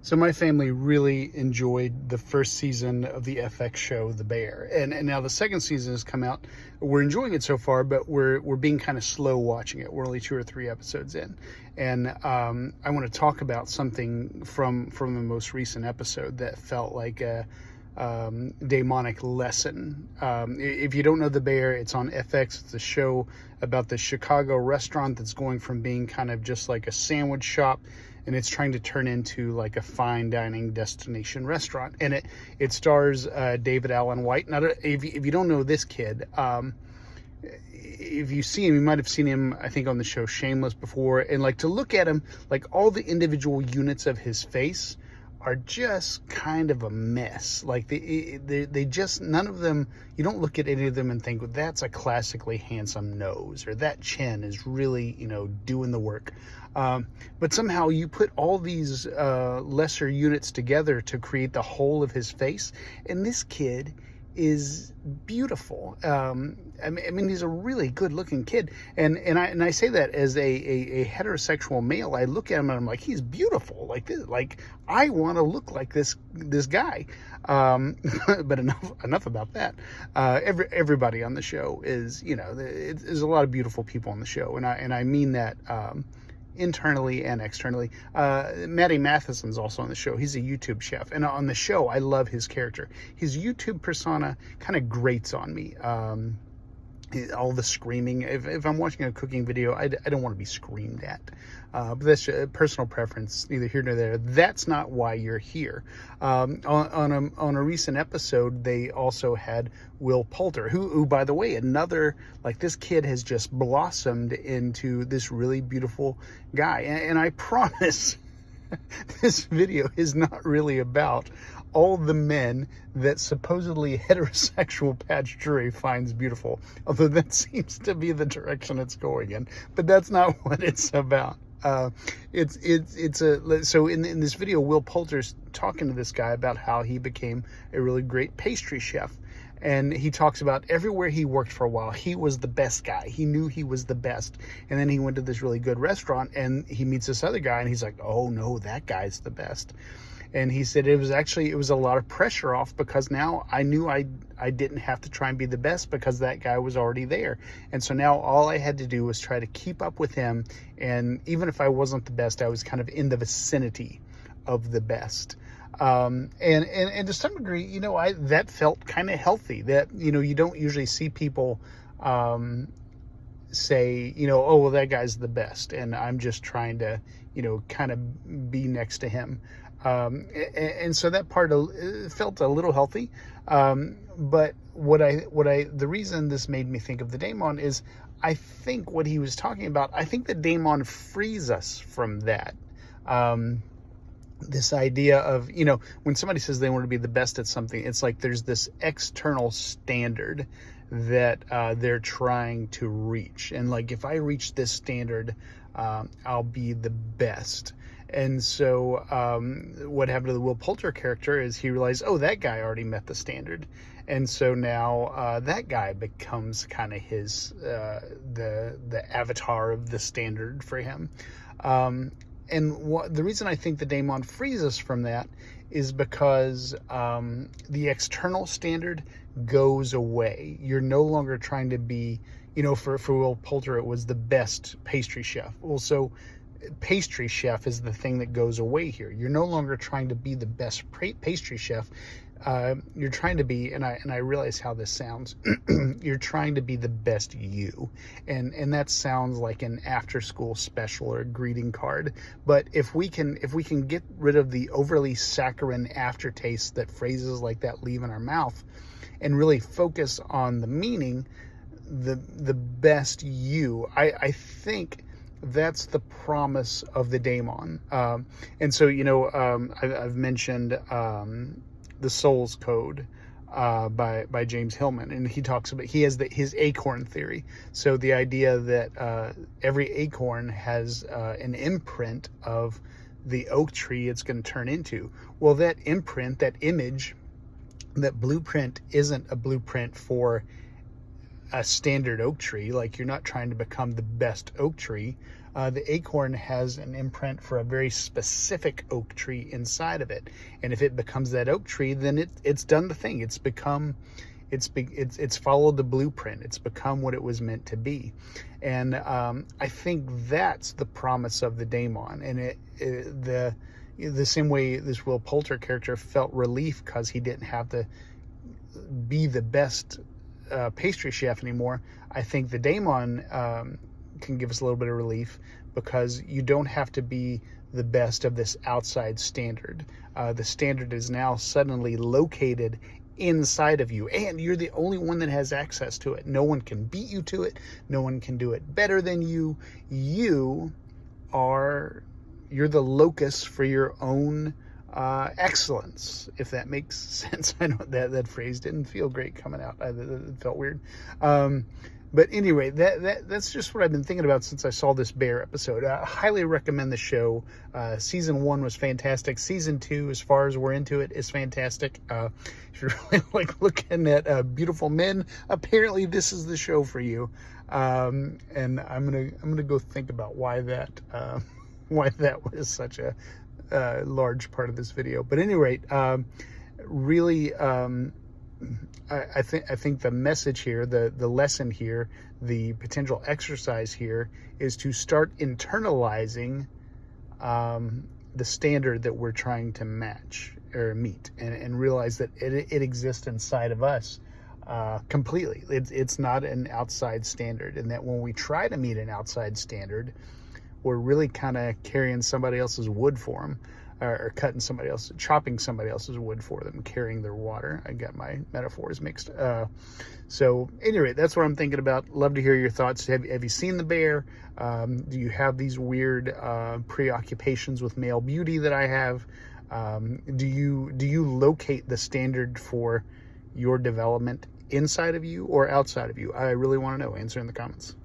So my family really enjoyed the first season of the FX show The Bear, and now the second season has come out. We're enjoying it so far, but we're being kind of slow watching it. We're only 2 or 3 episodes in, and I want to talk about something from the most recent episode that felt like a daimonic lesson. If you don't know The Bear, it's on FX. It's a show about the Chicago restaurant that's going from being kind of just like a sandwich shop, and it's trying to turn into like a fine dining destination restaurant. And it stars David Allen White. Now, if you don't know this kid, if you see him, you might have seen him, I think, on the show Shameless before. And like, to look at him, like all the individual units of his face are just kind of a mess. Like they just, none of them, you don't look at any of them and think, well, that's a classically handsome nose, or that chin is really, doing the work. But somehow you put all these lesser units together to create the whole of his face, and this kid is beautiful. I mean, he's a really good-looking kid, and I say that as a heterosexual male. I look at him and I'm like, he's beautiful. Like this, like I want to look like this guy. But enough about that. Everybody on the show is, there's a lot of beautiful people on the show, and I mean that. Internally and externally. Matty Matheson's also on the show. He's a YouTube chef, and on the show I love his character. His YouTube persona kind of grates on me. All the screaming. If I'm watching a cooking video, I don't want to be screamed at. But that's a personal preference, neither here nor there. That's not why you're here. On a recent episode, they also had Will Poulter, who, by the way, another, like, this kid has just blossomed into this really beautiful guy. And I promise this video is not really about all the men that supposedly heterosexual patch finds beautiful, although that seems to be the direction it's going in. But that's not what it's about. So in this video, Will Poulter's talking to this guy about how he became a really great pastry chef. And he talks about everywhere he worked for a while, he was the best guy. He knew he was the best. And then he went to this really good restaurant and he meets this other guy and he's like, oh no, that guy's the best. And he said it was a lot of pressure off, because now I knew I didn't have to try and be the best because that guy was already there. And so now all I had to do was try to keep up with him. And even if I wasn't the best, I was kind of in the vicinity of the best. And to some degree, that felt kind of healthy. That, you don't usually see people say, oh, well, that guy's the best, and I'm just trying to, kind of be next to him. And so that part felt a little healthy. But the reason this made me think of the Daimon is, I think what he was talking about, I think the Daimon frees us from that. This idea of, when somebody says they want to be the best at something, it's like there's this external standard that they're trying to reach. And like, if I reach this standard, I'll be the best. And so what happened to the Will Poulter character is he realized, oh, that guy already met the standard. And so now that guy becomes kind of his, the avatar of the standard for him. And the reason I think the Daimon frees us from that is because the external standard goes away. You're no longer trying to be, for Will Poulter, it was the best pastry chef. Well, so pastry chef is the thing that goes away here. You're no longer trying to be the best pastry chef. You're trying to be, and I realize how this sounds, you're trying to be the best you. And that sounds like an after school special or a greeting card. But if we can get rid of the overly saccharine aftertaste that phrases like that leave in our mouth, and really focus on the meaning, the best you, I think that's the promise of the Daimon. And so, I've mentioned The Soul's Code by James Hillman, and he talks about, he has his acorn theory. So the idea that every acorn has an imprint of the oak tree it's going to turn into. Well, that imprint, that image, that blueprint isn't a blueprint for a standard oak tree. Like, you're not trying to become the best oak tree. The acorn has an imprint for a very specific oak tree inside of it, and if it becomes that oak tree, then it's done the thing. It's become, it's followed the blueprint. It's become what it was meant to be, and I think that's the promise of the Daimon. And the same way this Will Poulter character felt relief because he didn't have to be the best pastry chef anymore. I think the Daimon can give us a little bit of relief because you don't have to be the best of this outside standard. The standard is now suddenly located inside of you, and you're the only one that has access to it. No one can beat you to it. No one can do it better than you. You're the locus for your own excellence, if that makes sense. I know that phrase didn't feel great coming out. It felt weird. But anyway, that's just what I've been thinking about since I saw this bear episode. I highly recommend the show. Season 1 was fantastic. Season 2, as far as we're into it, is fantastic. If you're really like looking at beautiful men, apparently this is the show for you. And I'm gonna go think about why that was such a large part of this video. But at any rate, really, I think the message here, the lesson here, the potential exercise here is to start internalizing the standard that we're trying to match or meet, and realize that it exists inside of us completely. It's not an outside standard, and that when we try to meet an outside standard, we're really kind of carrying somebody else's wood for them, or chopping somebody else's wood for them, carrying their water. I got my metaphors mixed. So anyway, that's what I'm thinking about. Love to hear your thoughts. Have you seen the bear? Do you have these weird preoccupations with male beauty that I have? Do you locate the standard for your development inside of you or outside of you? I really want to know. Answer in the comments.